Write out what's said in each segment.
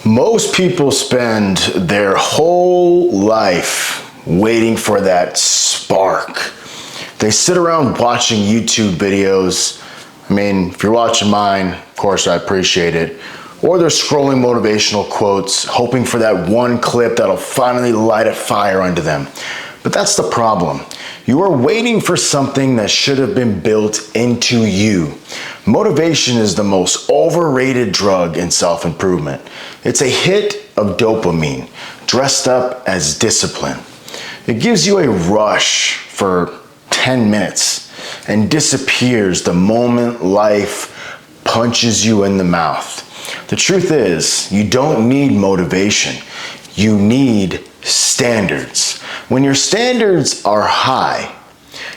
Most people spend their whole life waiting for that spark. They sit around watching YouTube videos. I mean, if you're watching mine, of course, I appreciate it. Or they're scrolling motivational quotes, hoping for that one clip that'll finally light a fire under them. But that's the problem. You are waiting for something that should have been built into you. Motivation is the most overrated drug in self-improvement. It's a hit of dopamine, dressed up as discipline. It gives you a rush for 10 minutes and disappears the moment life punches you in the mouth. The truth is, you don't need motivation. You need standards. When your standards are high,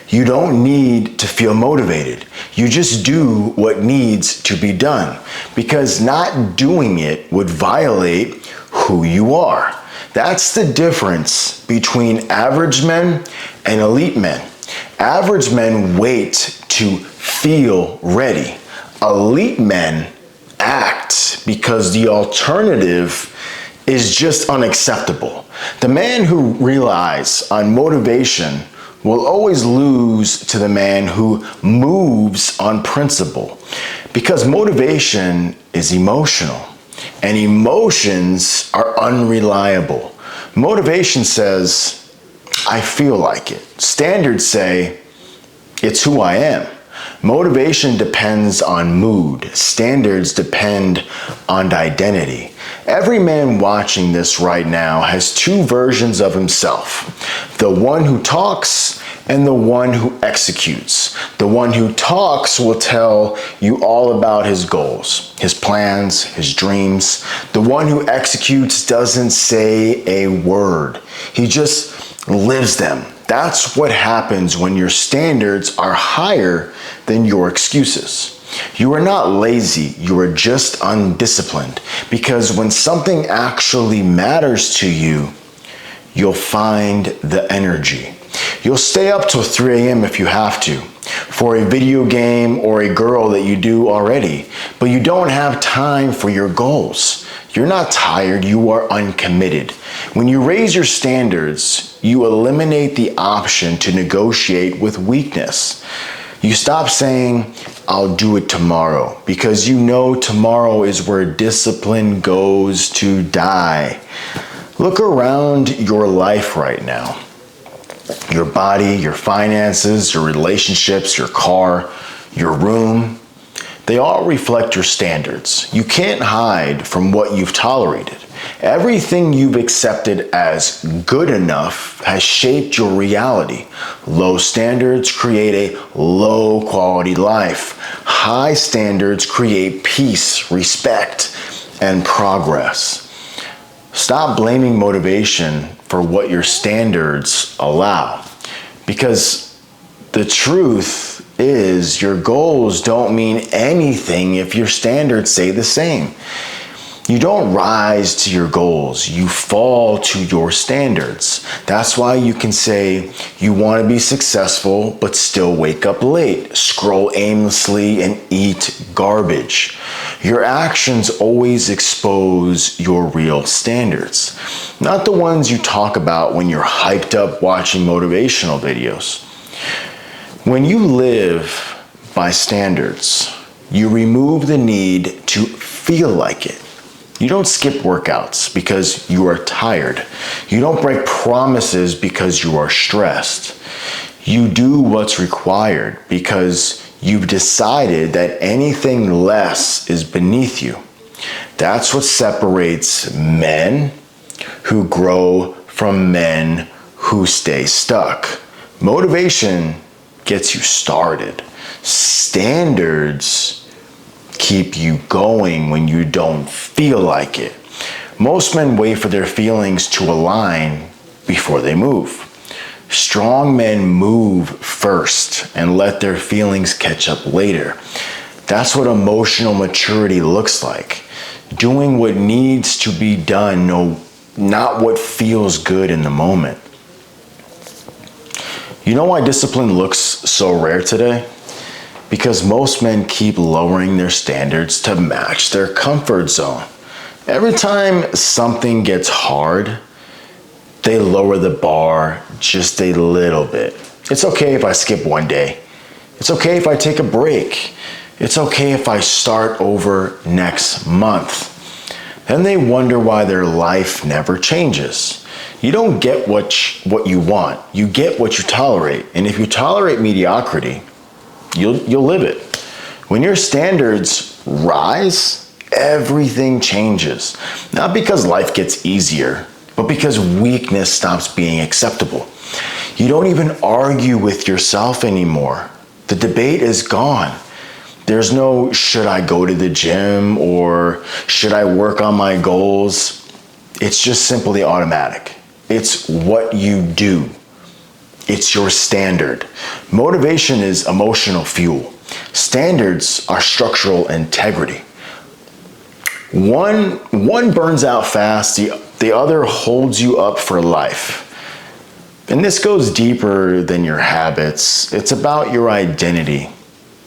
you don't need to feel motivated. You just do what needs to be done, because not doing it would violate who you are. That's the difference between average men and elite men. Average men wait to feel ready. Elite men act because the alternative is just unacceptable. The man who relies on motivation will always lose to the man who moves on principle, because motivation is emotional and emotions are unreliable. Motivation says, I feel like it. Standards say, it's who I am. Motivation depends on mood. Standards depend on identity. Every man watching this right now has two versions of himself. The one who talks and the one who executes. The one who talks will tell you all about his goals, his plans, his dreams. The one who executes doesn't say a word. He just lives them. That's what happens when your standards are higher than your excuses. You are not lazy, you are just undisciplined. Because when something actually matters to you, you'll find the energy. You'll stay up till 3 a.m. if you have to, for a video game or a girl that you do already, but you don't have time for your goals. You're not tired, you are uncommitted. When you raise your standards, you eliminate the option to negotiate with weakness. You stop saying, I'll do it tomorrow, because you know tomorrow is where discipline goes to die. Look around your life right now. Your body, your finances, your relationships, your car, your room, they all reflect your standards. You can't hide from what you've tolerated. Everything you've accepted as good enough has shaped your reality. Low standards create a low quality life. High standards create peace, respect, and progress. Stop blaming motivation for what your standards allow, because the truth is your goals don't mean anything if your standards stay the same. You don't rise to your goals, you fall to your standards. That's why you can say you want to be successful but still wake up late, scroll aimlessly, and eat garbage. Your actions always expose your real standards, not the ones you talk about when you're hyped up watching motivational videos. When you live by standards, you remove the need to feel like it. You don't skip workouts because you are tired. You don't break promises because you are stressed. You do what's required because you've decided that anything less is beneath you. That's what separates men who grow from men who stay stuck. Motivation gets you started. Standards keep you going when you don't feel like it. Most men wait for their feelings to align before they move. Strong men move first and let their feelings catch up later. That's what emotional maturity looks like. Doing what needs to be done, not what feels good in the moment. You know why discipline looks so rare today? Because most men keep lowering their standards to match their comfort zone. Every time something gets hard, they lower the bar just a little bit. It's okay if I skip one day. It's okay if I take a break. It's okay if I start over next month. Then they wonder why their life never changes. You don't get what you want. You get what you tolerate. And if you tolerate mediocrity, you'll live it. When your standards rise, everything changes. Not because life gets easier, but because weakness stops being acceptable. You don't even argue with yourself anymore. The debate is gone. There's no, should I go to the gym or should I work on my goals? It's just simply automatic. It's what you do. It's your standard. Motivation is emotional fuel. Standards are structural integrity. One burns out fast, the other holds you up for life. And this goes deeper than your habits. It's about your identity.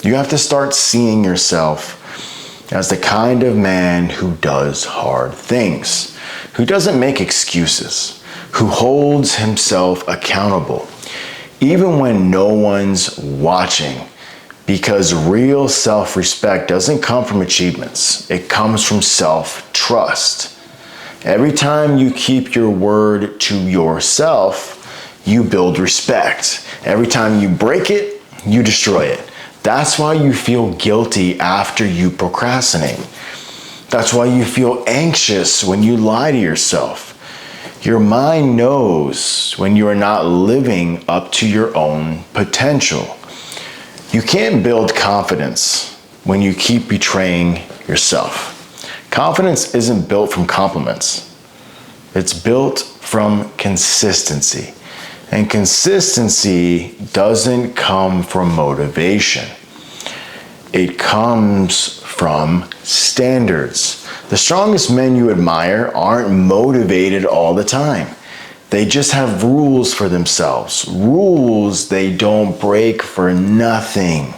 You have to start seeing yourself as the kind of man who does hard things, who doesn't make excuses, who holds himself accountable, even when no one's watching. Because real self-respect doesn't come from achievements. It comes from self-trust. Every time you keep your word to yourself, you build respect. Every time you break it, you destroy it. That's why you feel guilty after you procrastinate. That's why you feel anxious when you lie to yourself. Your mind knows when you are not living up to your own potential. You can't build confidence when you keep betraying yourself. Confidence isn't built from compliments. It's built from consistency. And consistency doesn't come from motivation. It comes from standards. The strongest men you admire aren't motivated all the time. They just have rules for themselves. Rules they don't break for nothing.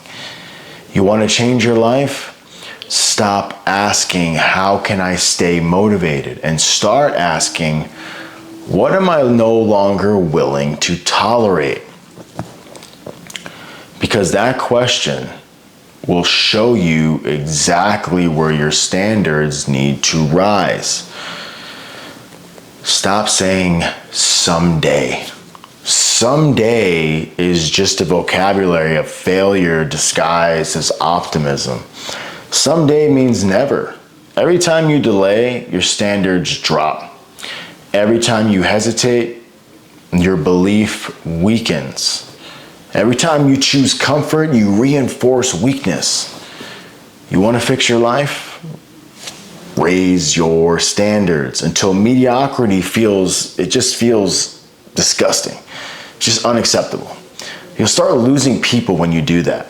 You want to change your life? Stop asking, how can I stay motivated? And start asking, what am I no longer willing to tolerate? Because that question will show you exactly where your standards need to rise. Stop saying someday. Someday is just a vocabulary of failure disguised as optimism. Someday means never. Every time you delay, your standards drop. Every time you hesitate, your belief weakens. Every time you choose comfort, you reinforce weakness. You want to fix your life? Raise your standards until mediocrity feels disgusting, just unacceptable. You'll start losing people when you do that.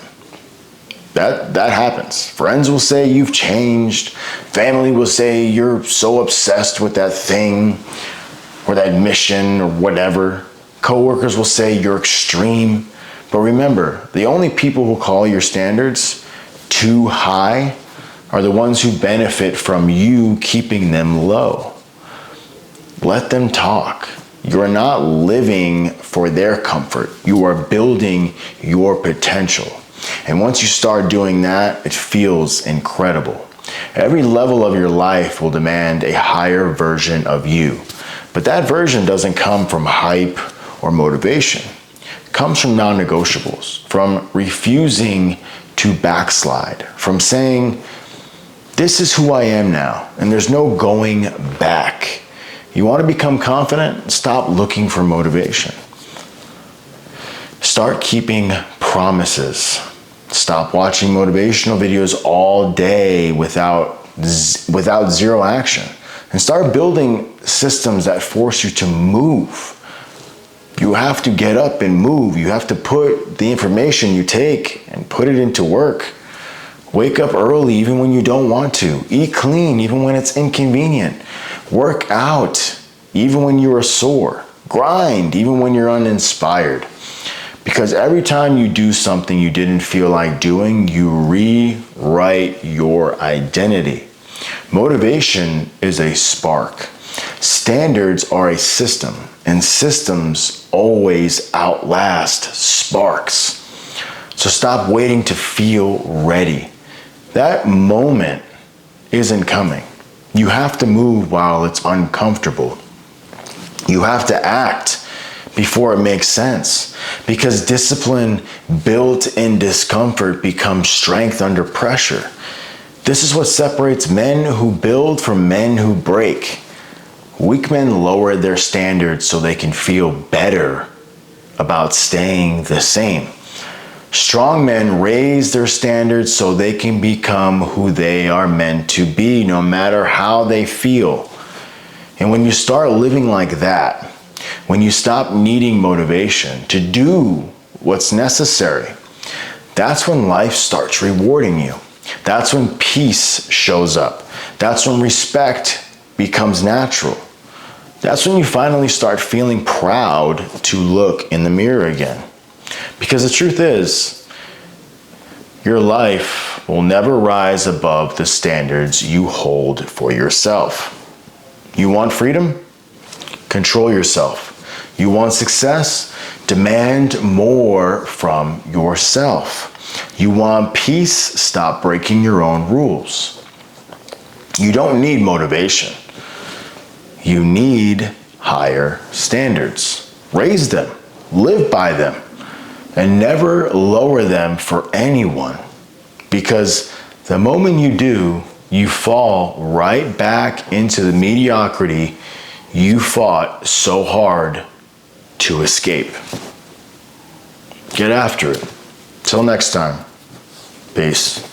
That happens. Friends will say you've changed. Family will say you're so obsessed with that thing or that mission or whatever. Coworkers will say you're extreme. But remember, the only people who call your standards too high are the ones who benefit from you keeping them low. Let them talk. You're not living for their comfort. You are building your potential. And once you start doing that, it feels incredible. Every level of your life will demand a higher version of you. But that version doesn't come from hype or motivation. It comes from non-negotiables, from refusing to backslide, from saying, this is who I am now, and there's no going back. You want to become confident? Stop looking for motivation. Start keeping promises. Stop watching motivational videos all day without zero action. And start building systems that force you to move. You have to get up and move. You have to put the information you take and put it into work. Wake up early even when you don't want to. Eat clean even when it's inconvenient. Work out even when you are sore. Grind even when you're uninspired. Because every time you do something you didn't feel like doing, you rewrite your identity. Motivation is a spark. Standards are a system, and systems always outlast sparks. So stop waiting to feel ready. That moment isn't coming. You have to move while it's uncomfortable. You have to act before it makes sense, because discipline built in discomfort becomes strength under pressure. This is what separates men who build from men who break. Weak men lower their standards so they can feel better about staying the same. Strong men raise their standards so they can become who they are meant to be, no matter how they feel. And when you start living like that, when you stop needing motivation to do what's necessary, that's when life starts rewarding you. That's when peace shows up. That's when respect becomes natural. That's when you finally start feeling proud to look in the mirror again. Because the truth is, your life will never rise above the standards you hold for yourself. You want freedom? Control yourself. You want success? Demand more from yourself. You want peace? Stop breaking your own rules. You don't need motivation. You need higher standards. Raise them, live by them, and never lower them for anyone. Because the moment you do, you fall right back into the mediocrity you fought so hard to escape. Get after it. Till next time. Peace.